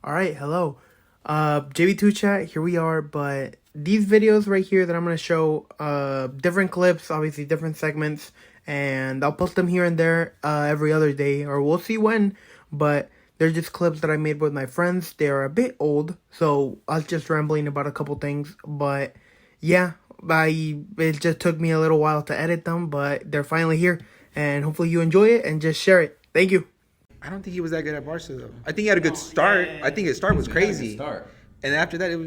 All right, hello. JB2 chat, here we are, but these videos right here that I'm going to show, different clips, obviously different segments, and I'll post them here and there every other day, or we'll see when, but they're just clips that I made with my friends. They are a bit old, so I was just rambling about a couple things, but yeah, it just took me a little while to edit them, but they're finally here, and hopefully you enjoy it, and just share it. Thank you. I don't think he was that good at Barca though. I think he had a good start. yeah. I think his start was He had a good crazy. start. And after that,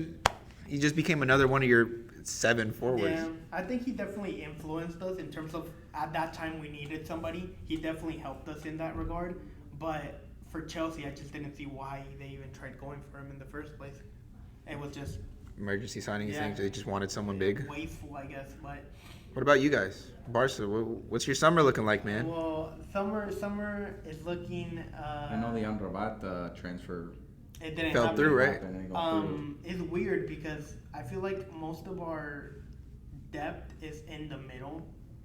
he just became another one of your 7 forwards. Yeah, I think he definitely influenced us in terms of at that time we needed somebody. He definitely helped us in that regard. But for Chelsea, I just didn't see why they even tried going for him in the first place. It was just Emergency signing Yeah. things. They just wanted someone big. wasteful, I guess. But What about you guys? Barca, what's your summer looking like, man? well, summer is looking. I know the Amrabat transfer It didn't Fell happen. through, right? happened and it go through. It's weird because I feel like most of our depth is in the middle,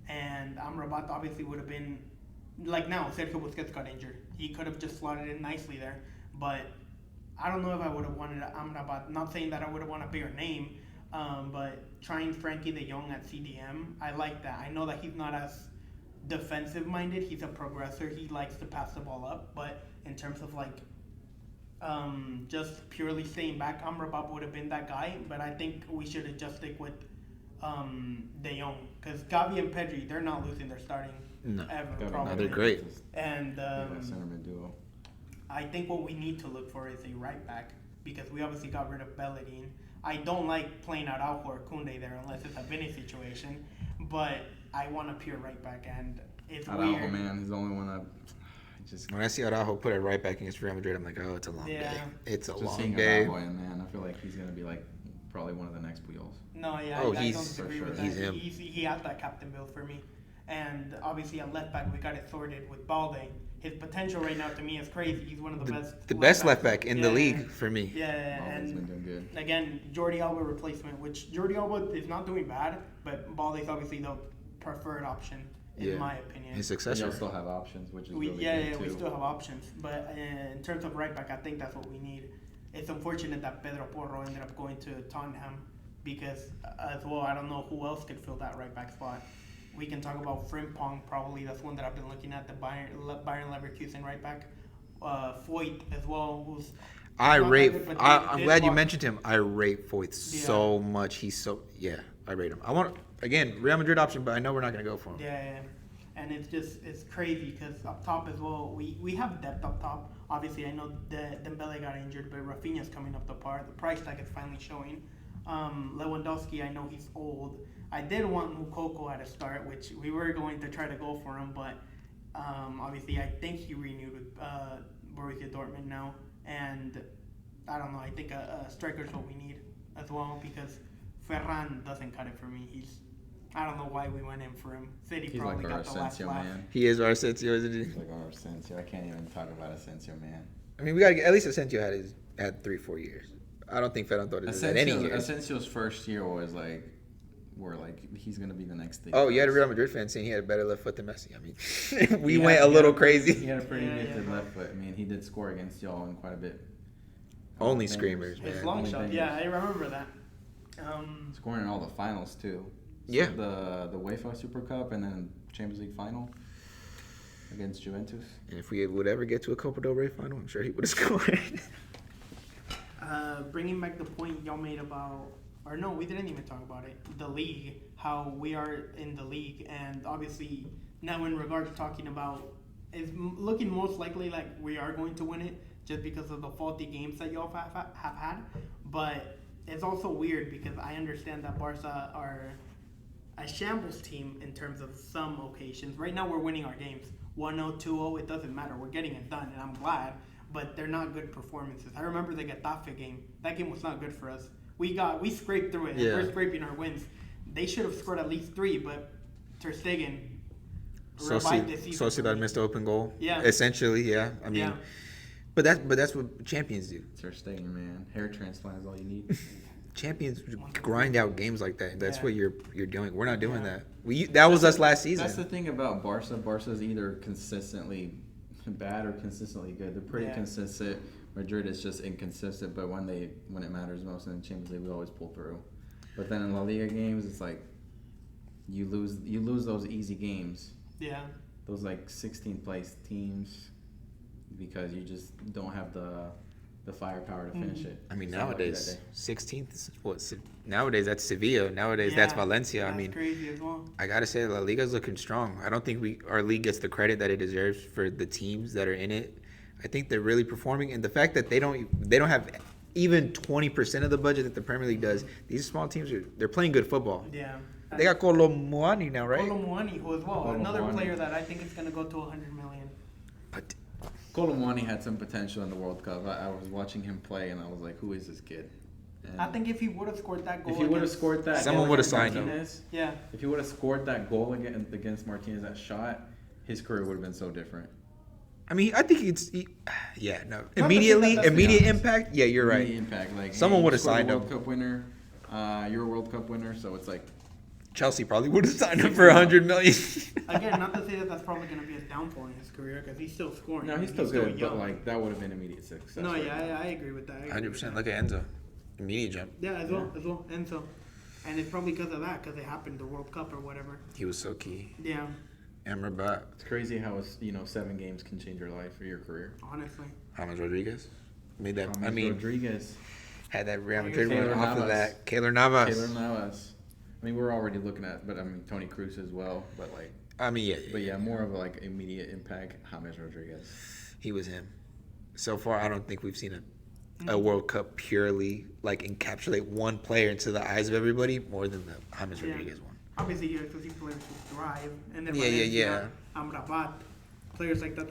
and Amrabat obviously would have been like now. Sergio Busquets got injured; he could have just slotted in nicely there. But I don't know if I would have wanted Amrabat. Not saying that I would have wanted a bigger name, but trying Frankie De Jong at CDM, I like that. I know that he's not as defensive minded. He's a progressor. He likes to pass the ball up, but in terms of like just purely staying back, Amrabat would have been that guy, but I think we should have just stick with De Jong because Gavi and Pedri, they're not losing their starting ever. Gavi, Probably. No, they're great. And That centerman duo. I think what we need to look for is a right back because we obviously got rid of Bellerin. I don't like playing Araujo or Koundé there unless it's a Vinny situation, but I want a pure right back, and it's Araujo, weird. man, he's the only one that just When I see Araujo put it right back against Real Madrid, I'm like, oh, it's a long Yeah. day. It's a just long seeing day. Araujo in, man. I feel like he's gonna be like probably one of the next Pujols. No, yeah, Oh, I don't he's- disagree for with sure. that. He's him. He has that captain build for me. And obviously at left back, we got it sorted with Balde. His potential right now to me is crazy. He's one of the best. The best left backs. back in the league for me. Yeah, Balde's been and doing good. again, Jordi Alba replacement, which Jordi Alba is not doing bad, but Balde's obviously the preferred option in Yeah. my opinion. His We successor. still have options, which is We, really yeah, good yeah, too. we still have options, but in terms of right back, I think that's what we need. It's unfortunate that Pedro Porro ended up going to Tottenham because, as well, I don't know who else could fill that right back spot. We can talk about Frimpong, probably that's one that I've been looking at, the Bayern Leverkusen right back. Foyt as well, who's I not that rate. good, but I'm did glad you block- mentioned him. I rate Foyt so much. He's so I rate him. I want again Real Madrid option, but I know we're not gonna go for him. Yeah, and it's crazy because up top as well, we have depth up top. Obviously, I know Dembele got injured, but Rafinha's coming up the par. The price tag is finally showing. Lewandowski, I know he's old. I did want Mukoko at a start, which we were going to try to go for him, but obviously I think he renewed with Borussia Dortmund now, and I don't know. I think a striker is what we need as well because Ferran doesn't cut it for me. I don't know why we went in for him. City He's probably like our got the last Asensio laugh. man. He is our Asensio, isn't he? He's like our Asensio. I can't even talk about Asensio, man. I mean, we gotta get at least Asensio had 3-4 years. I don't think Ferran Torres had any years. Asensio's first year was like, he's gonna be the next thing. Oh, you had a Real Madrid fan saying he had a better left foot than Messi. I mean, we He went had- a little He crazy. had a pretty Yeah, gifted yeah. left foot. I mean, he did score against y'all in quite a bit. Only Bangers. screamers, His man. long Only shot, bangers. yeah, I remember that. Scoring in all the finals too. Yeah. The UEFA Super Cup and then Champions League final against Juventus. And if we would ever get to a Copa del Rey final, I'm sure he would have scored. Bringing back the point y'all made about, or no, we didn't even talk about it. The league, how we are in the league, and obviously now in regards to talking about, it's looking most likely like we are going to win it just because of the faulty games that y'all have had. But it's also weird because I understand that Barca are a shambles team in terms of some occasions. Right now we're winning our games 1-0, 2-0. It doesn't matter. We're getting it done, and I'm glad. But they're not good performances. I remember the Getafe game. That game was not good for us. We scraped through it. And Yeah. we're scraping our wins. They should have scored at least 3, but Ter Stegen revived this season. for Sociedad me. missed the open goal. Yeah. Essentially, yeah. I mean, Yeah. but that's what champions do. Ter Stegen, man. Hair transplant is all you need. Champions grind out games like that. That's Yeah. what you're doing. We're not doing Yeah. that. That was us last season. That's the thing about Barca. Barca's either consistently bad or consistently good. They're pretty Yeah. consistent Madrid is just inconsistent, but when it matters most in the Champions League, we always pull through. But then in La Liga games, it's like you lose those easy games. Yeah. Those like 16th place teams because you just don't have the firepower to finish it. I mean, So nowadays, 16th is what? Nowadays, that's Sevilla. Nowadays, that's Valencia. That's I mean, crazy as well. I gotta say, La Liga's looking strong. I don't think our league gets the credit that it deserves for the teams that are in it. I think they're really performing, and the fact that they don't have even 20% of the budget that the Premier League does. These small teams they're playing good football. Yeah. They got Kolomuani now, right? Kolomuani, who as well, another Kolomuani. player that I think is gonna go to 100 million. But Colomwani had some potential in the World Cup. I was watching him play, and I was like, who is this kid? And I think if he would have scored that goal, if he would have scored that, Someone goal would have against signed him. Martinez, yeah, if he would have scored that goal against Martinez, that shot, his career would have been so different. I mean, I think yeah, no, to say immediately, that that's immediate the impact. Yeah, you're right. Immediate impact, like Someone hey, would have you scored a signed him. World Cup winner. You're a World Cup winner, so it's like Chelsea probably would have signed him for 100 million. again, not to say that that's probably gonna be a downfall in his career because he's still scoring. no, he's still good, but young. like that would have been immediate success. No, right yeah, now. I agree with that. I agree 100%. with that. Look at Enzo, immediate jump. Yeah, as well, Enzo, and it's probably because of that, because it happened the World Cup or whatever. He was so key. Yeah, Amrabat, It's crazy how 7 games can change your life or your career. honestly. James Rodriguez made that. I James mean, Rodriguez, had that Real Keylor Madrid run off of Navas. that. Keylor Navas. Keylor Navas. I mean, we're already looking at, but I mean Tony Cruz as well. But like, I mean, but yeah, more of a, like immediate impact. James Rodriguez. he was him. So far, I don't think we've seen a World Cup purely like encapsulate one player into the eyes of everybody more than the James Yeah. Rodriguez one. Obviously, because he players who thrive, and then Yeah. Amrabat, players like that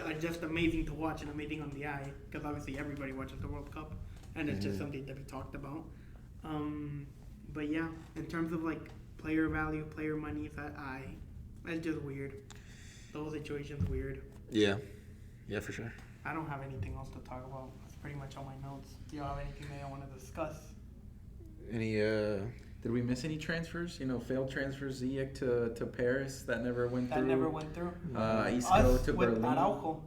are just amazing to watch and amazing on the eye. Because obviously, everybody watches the World Cup, and it's just something to be talked about. But yeah, in terms of like player value, player money, that's just weird. The whole situation's weird. Yeah, for sure. I don't have anything else to talk about. That's pretty much all my notes. Do y'all have anything that I want to discuss? Any Did we miss any transfers? Failed transfers. Ziyech to Paris that never went That through. never went through. Isco Us to with Berlin. Araujo.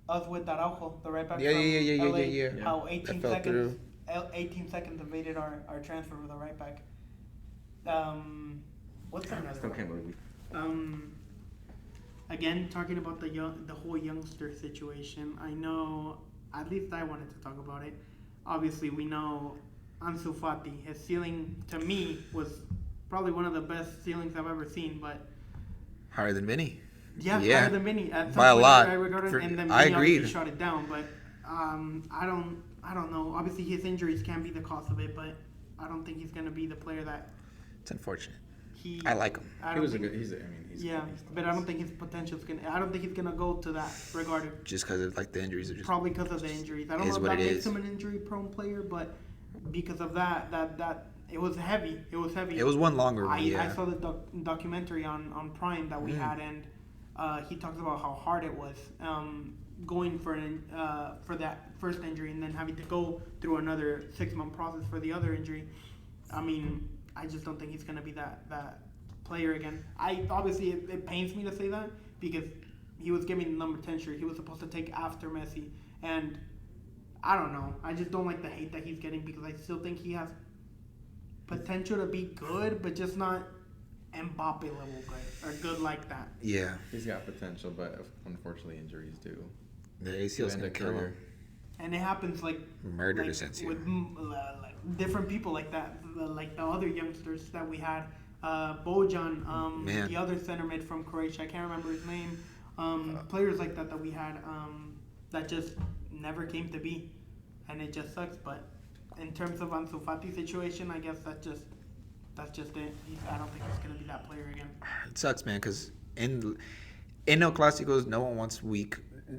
Us with Araujo, the right back Yeah, from yeah. LA. How That 18 fell seconds, 18 seconds evaded our transfer with the right back. What's another Still one? can't believe Again, talking about the whole youngster situation. I know, at least I wanted to talk about it. Obviously, we know Ansu Fati. His ceiling, to me, was probably one of the best ceilings I've ever seen. But higher than Vinny? yeah, Yeah. higher than Vinny. At some By a point, lot. I regarded, and then I Vinny obviously agreed. shot it down. But I don't know. Obviously, his injuries can be the cause of it, but I don't think he's gonna be the player that It's unfortunate. he. I like him. I He don't was a think- good. He's Yeah, he's but I don't think his potential's gonna. I don't think he's gonna go to that regarded. Just because of like the injuries are just. Probably because of the injuries. I don't is know if what that it makes is. him an injury-prone player, but because of that it was heavy. It was heavy. It was one longer one. I Yeah. saw the documentary on Prime that we had, and he talks about how hard it was going for that first injury and then having to go through another 6-month process for the other injury. I mean, I just don't think he's gonna be that player again. It pains me to say that because he was given the number 10 shirt. He was supposed to take after Messi, and I don't know. I just don't like the hate that he's getting because I still think he has potential to be good, but just not Mbappe level good or good like that. Yeah. He's got potential, but unfortunately injuries do. The ACL's end gonna a kill him. career. And it happens like Murdered like, Asensio. with like different people like that, like the other youngsters that we had. Bojan, Man. the other center mid from Croatia, I can't remember his name. Players like that we had that just never came to be, and it just sucks. But in terms of Ansu Fati's situation, I guess that's just it. I don't think he's gonna be that player again. It sucks, man, because in El Clásicos, no one wants weak.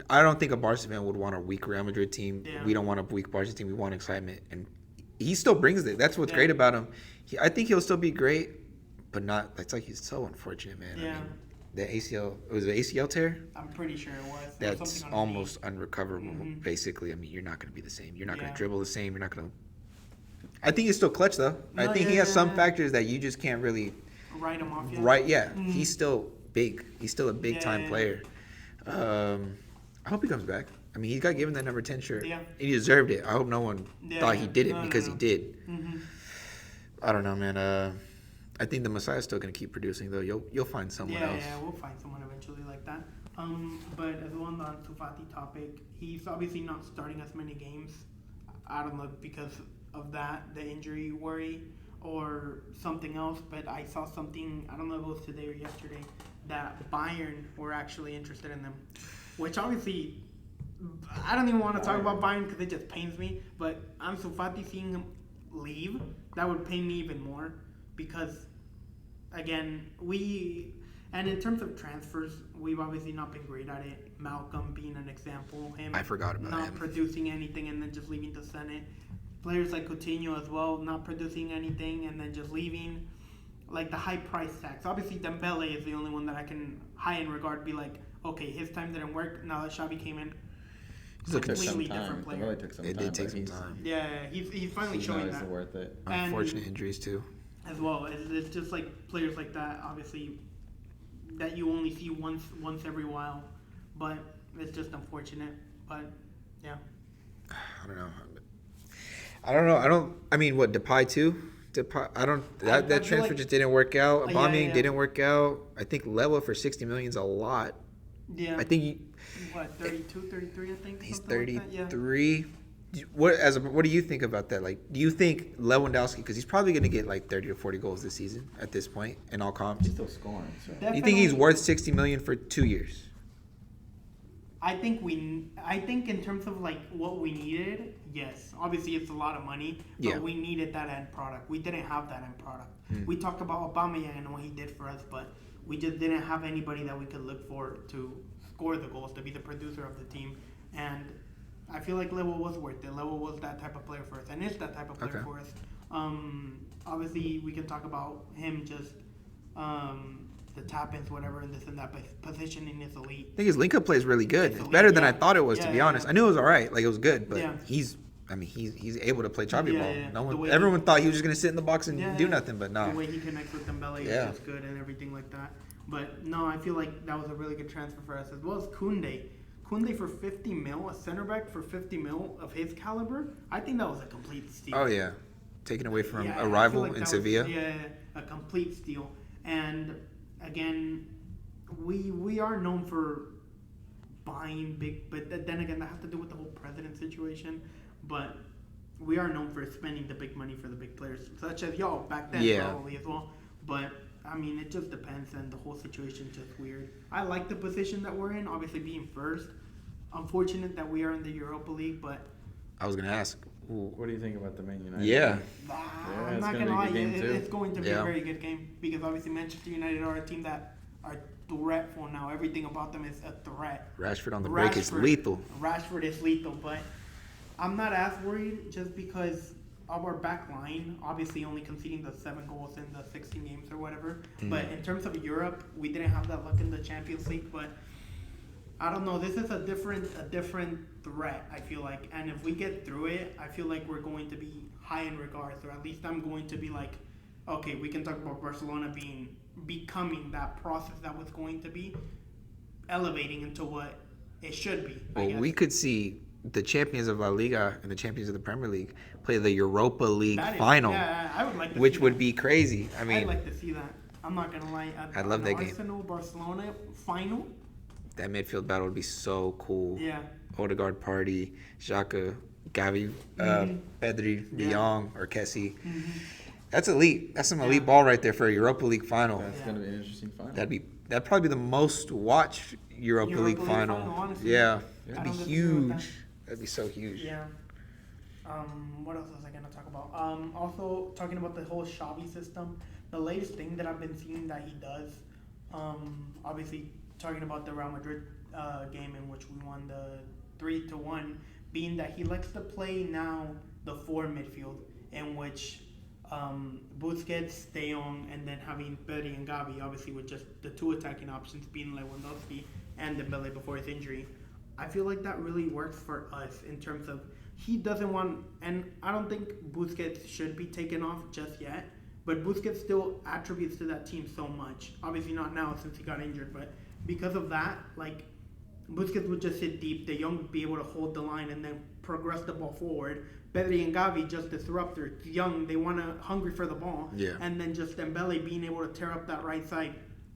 I don't think a Barca fan would want a weak Real Madrid team. Yeah. We don't want a weak Barca team. We want excitement, and he still brings it. That's what's Yeah. great about him. I think he'll still be great, but not. It's like he's so unfortunate, man. Yeah. I mean, the ACL was it ACL tear. I'm pretty sure it was. There was That's something on his knee. almost unrecoverable. Mhm. Basically, I mean, you're not going to be the same. You're not going Yeah. to dribble the same. You're not going to. I think he's still clutch though. I No, think he yeah, has yeah, some yeah. factors that you just can't really. Write him off. Yeah. Right? Yeah, Mhm. he's still big. He's still a big time Yeah. player. I hope he comes back. I mean, he got given that number 10 shirt. Yeah. He deserved it. I hope no one thought he did it because he did. Mm-hmm. I don't know, man. I think the Messiah's still gonna keep producing though. You'll find someone else. Yeah, we'll find someone eventually like that. But as well on the Ansu Fati topic, he's obviously not starting as many games. I don't know because of that, the injury worry or something else. But I saw something, I don't know if it was today or yesterday, that Bayern were actually interested in them, which obviously I don't even want to talk about Bayern because it just pains me. But Ansu Fati, seeing him leave, that would pain me even more because, again, and in terms of transfers, we've obviously not been great at it. Malcolm being an example, him I forgot about not him. producing anything and then just leaving to Senate. Players like Coutinho as well, not producing anything and then just leaving. Like the high price tags. Obviously, Dembele is the only one that I can high in regard be like, okay, his time didn't work. Now that Xavi came in, He's looking completely different player. Really took some It time. did take but some he's- time. Yeah, he's finally he's showing not that. worth it. And- Unfortunate injuries too. As well, it's just like players like that, obviously, that you only see once every while, but it's just unfortunate. But yeah, I don't know. I mean, what, Depay too? Depay, I that feel transfer like- just didn't work out. Yeah, Aubameyang yeah. didn't work out. I think Lewa for 60 million is a lot. yeah. I think What 32, 33, I think. he's something like that, yeah. 33. What do you think about that? Like, do you think Lewandowski, because he's probably going to get like 30 to 40 goals this season at this point in all comps? He's still scoring. So. That- You think he's Definitely. worth 60 million for 2 years? I think in terms of like what we needed, yes. Obviously, it's a lot of money, but Yeah. we needed that end product. We didn't have that end product. Mm. We talked about Aubameyang and what he did for us, but we just didn't have anybody that we could look for to score the goals, to be the producer of the team. And I feel like Lewa was worth it. Lewa was that type of player for us, and is that type of player Okay. for us. Obviously, we can talk about him just the tap-ins, whatever, and this and that, but his positioning is elite. I think his link-up play is really good. It's It's better than yeah. I thought it was, to Yeah, be yeah, honest. yeah. I knew it was all right. Like, it was good, but Yeah. he's able to play choppy Yeah, ball. yeah. No The way everyone he- thought he was just going to sit in the box and Yeah, do yeah. nothing, but no. The way he connects with Dembele Yeah. is just good and everything like that. But no, I feel like that was a really good transfer for us, as well as Koundé. Koundé for 50 mil, a center back for 50 mil of his caliber. I think that was a complete steal. Oh, yeah. Taken away from Yeah, I a feel rival like in that was- Sevilla. Yeah, a complete steal. And again, we are known for buying big, but then again, that has to do with the whole president situation. But we are known for spending the big money for the big players, such as y'all back then, Yeah. probably as well. But I mean, it just depends, and the whole situation's just weird. I like the position that we're in, obviously being first. Unfortunate that we are in the Europa League, but I was going to ask. What do you think about the Man United? Yeah. I'm it's not gonna gonna be a lie, good game too. it's going to be Yeah. a very good game because obviously Manchester United are a team that are threatful now. Everything about them is a threat. Rashford on the break is lethal. Rashford is lethal, but I'm not as worried just because of our back line. Obviously, only conceding the 7 goals in the 16 games or whatever. But in terms of Europe, we didn't have that luck in the Champions League. But I don't know. This is a different threat, I feel like. And if we get through it, I feel like we're going to be high in regards, or at least I'm going to be like, okay, we can talk about Barcelona becoming that process that was going to be, elevating into what it should be. I Well, guess. we could see the champions of La Liga and the champions of the Premier League play the Europa League That is- final, Yeah, I would like to which see would that. be crazy. I I'd mean, like to see that. I'm not gonna lie. I'd love that game. Arsenal Barcelona final. that midfield battle would be so cool. Yeah. Odegaard, Party, Xhaka, Gavi, Pedri, De Yeah. Jong, or Kessie. Mm-hmm. That's elite. That's some elite Yeah. ball right there for a Europa League final. That's Yeah. gonna be an interesting final. That'd probably be the most watched Europa League final. honestly. Yeah, I that'd be don't disagree with that. huge. That'd be so huge. Yeah. What else was I gonna talk about? Also talking about the whole Xavi system. The latest thing that I've been seeing that he does, obviously talking about the Real Madrid game in which we won the 3-1, being that he likes to play now the 4 midfield, in which Busquets, De Jong, and then having Pedri and Gavi, obviously with just the 2 attacking options being Lewandowski and Dembele before his injury. I feel like that really works for us in terms of he doesn't want, and I don't think Busquets should be taken off just yet, but Busquets still attributes to that team so much. Obviously not now since he got injured, but because of that, like, Busquets would just sit deep. De Jong would be able to hold the line and then progress the ball forward. Pedri and Gavi just disruptors. Young, they want to hungry for the ball. Yeah. And then just Dembele being able to tear up that right side,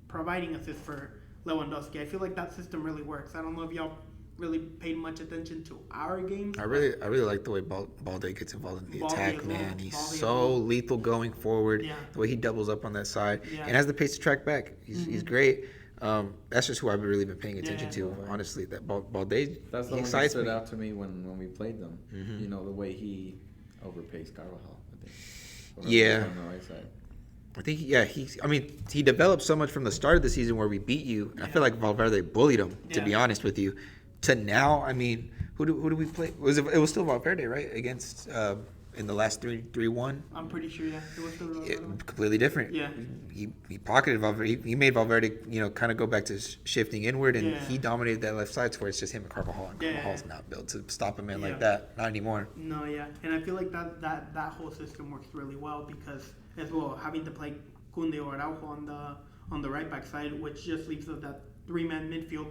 providing assist for Lewandowski. I feel like that system really works. I don't know if y'all really paid much attention to our game. I really like the way Balde gets involved in the Balde attack, as well. man. He's Balde as so well. lethal going forward. Yeah. The way he doubles up on that side Yeah. and has the pace to track back. He's great. That's just who I've really been paying attention to, honestly. That Balde, That's the one that excites stood me. out to me when we played them. Mhm. You know, the way he overpaced Carvajal, I think. Yeah. On the right side. I think, he developed so much from the start of the season where we beat you. And I feel like Valverde bullied him, to be honest with you. To now, I mean, who do we play? It was still Valverde, right? Against in the last 3-1. I'm pretty sure, yeah. It was still Completely different. Yeah. He pocketed Valverde. He made Valverde, kind of go back to shifting inward, and he dominated that left side to where it's just him and Carvajal. And Carvajal's not built to stop a man like that. Not anymore. No, yeah. And I feel like that whole system works really well because, as well, having to play Koundé or Araujo on the right back side, which just leaves us that 3-man midfield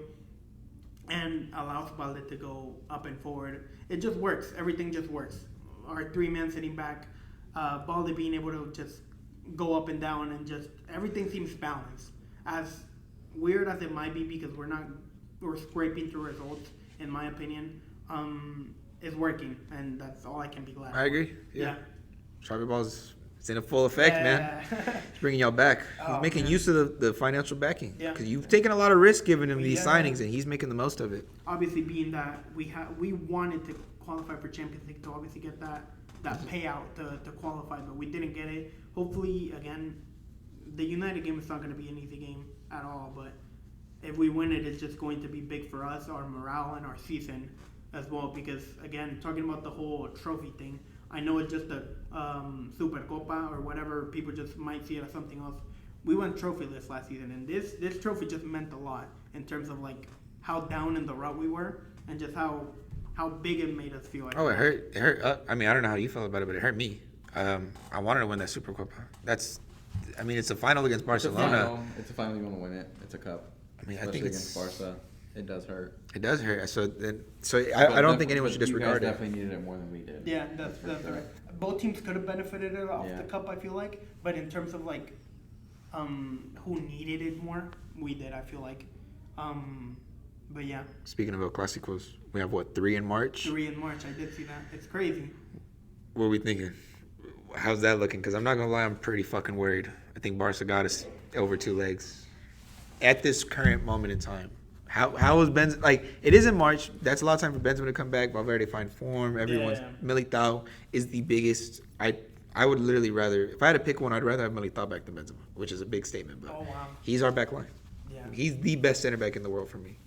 and allows Balde to go up and forward. It just works. Everything just works. Our 3-man sitting back, Balde being able to just go up and down, and just everything seems balanced. As weird as it might be, because we're scraping through results, in my opinion, it's working, and that's all I can be glad for. I agree. Yeah. Xavi Ball's it's in a full effect, man. He's bringing y'all back. He's making use of the financial backing. Because you've taken a lot of risk giving him these signings, and he's making the most of it. Obviously, being that we wanted to qualify for Champions League to obviously get that payout to qualify, but we didn't get it. Hopefully, again, the United game is not going to be an easy game at all, but if we win it, it's just going to be big for us, our morale, and our season as well. Because, again, talking about the whole trophy thing, I know it's just a Supercopa or whatever. People just might see it as something else. We went trophyless last season, and this trophy just meant a lot in terms of like how down in the rut we were, and just how big it made us feel. It hurt. It hurt. I mean, I don't know how you felt about it, but it hurt me. I wanted to win that Supercopa. It's a final against Barcelona. It's a final. You want to win it. It's a cup. I mean, especially I think against Barca. It does hurt. It does hurt. So I don't think anyone should disregard it. You it. guys definitely needed it more than we did. Yeah, that's right. Both teams could have benefited it off the cup, I feel like. But in terms of like who needed it more, we did, I feel like. But yeah. Speaking of El Clásicos, we have 3 in March? 3 in March, I did see that. It's crazy. What are we thinking? How's that looking? Because I'm not going to lie, I'm pretty fucking worried. I think Barca got us over 2 legs. At this current moment in time. How is Benzema? Like, it is in March. That's a lot of time for Benzema to come back. Valverde find form. Everyone's Militao is the biggest. I would literally rather, if I had to pick one, I'd rather have Militao back than Benzema, which is a big statement. But he's our back line. Yeah. He's the best center back in the world for me,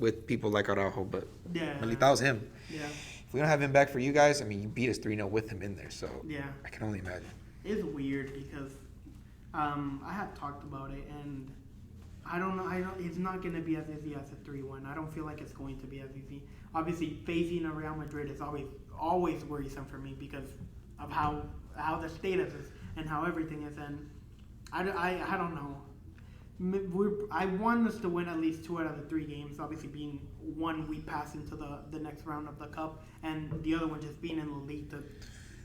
with people like Araujo. But Militao's him. Yeah. If we don't have him back for you guys, I mean, you beat us 3-0 with him in there. So I can only imagine. It's weird because I had talked about it, and I don't know. It's not going to be as easy as a 3-1. I don't feel like it's going to be as easy. Obviously, facing a Real Madrid is always worrisome for me because of how the status is and how everything is. And I don't know. I want us to win at least 2 out of the 3 games. Obviously, being one we pass into the next round of the cup, and the other one just being in the league to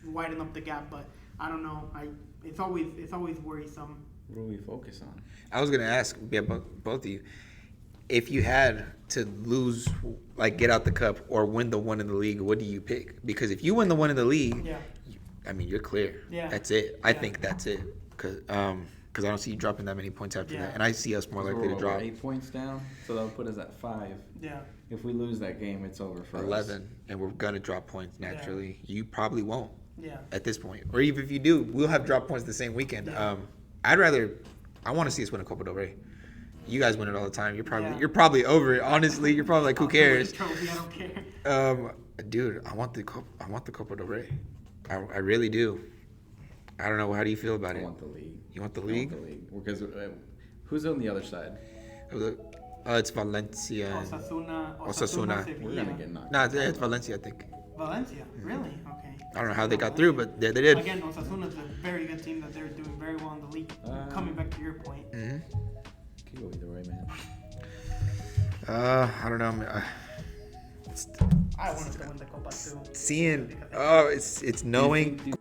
widen up the gap. But I don't know. It's always worrisome. What do we focus on? I was gonna ask both of you, if you had to lose, like get out the cup or win the one in the league, what do you pick? Because if you win the one in the league, you're clear. Yeah. That's it. I think that's it. Because I don't see you dropping that many points after that, and I see us more likely to drop 8 points down, so that'll put us at 5. Yeah. If we lose that game, it's over for 11, us. and we're gonna drop points naturally. You probably won't. Yeah. At this point, or even if you do, we'll have drop points the same weekend. Yeah. I want to see us win a Copa del Rey. You guys win it all the time. You're probably over it. Honestly, you're probably like, who cares? I don't care. Dude, I want the Copa del Rey. I really do. I don't know. How do you feel about it? I want the league. You want the league? I want the league. Because who's on the other side? It's Valencia. Osasuna. We're gonna get knocked. No, it's Valencia, I think. Valencia, really? Okay. I don't know how they got through, but they did. Again, Osasuna's a very good team that they're doing very well in the league. Coming back to your point. Could go either way, man. I don't know. I want us to win the Copa too. Seeing, it's knowing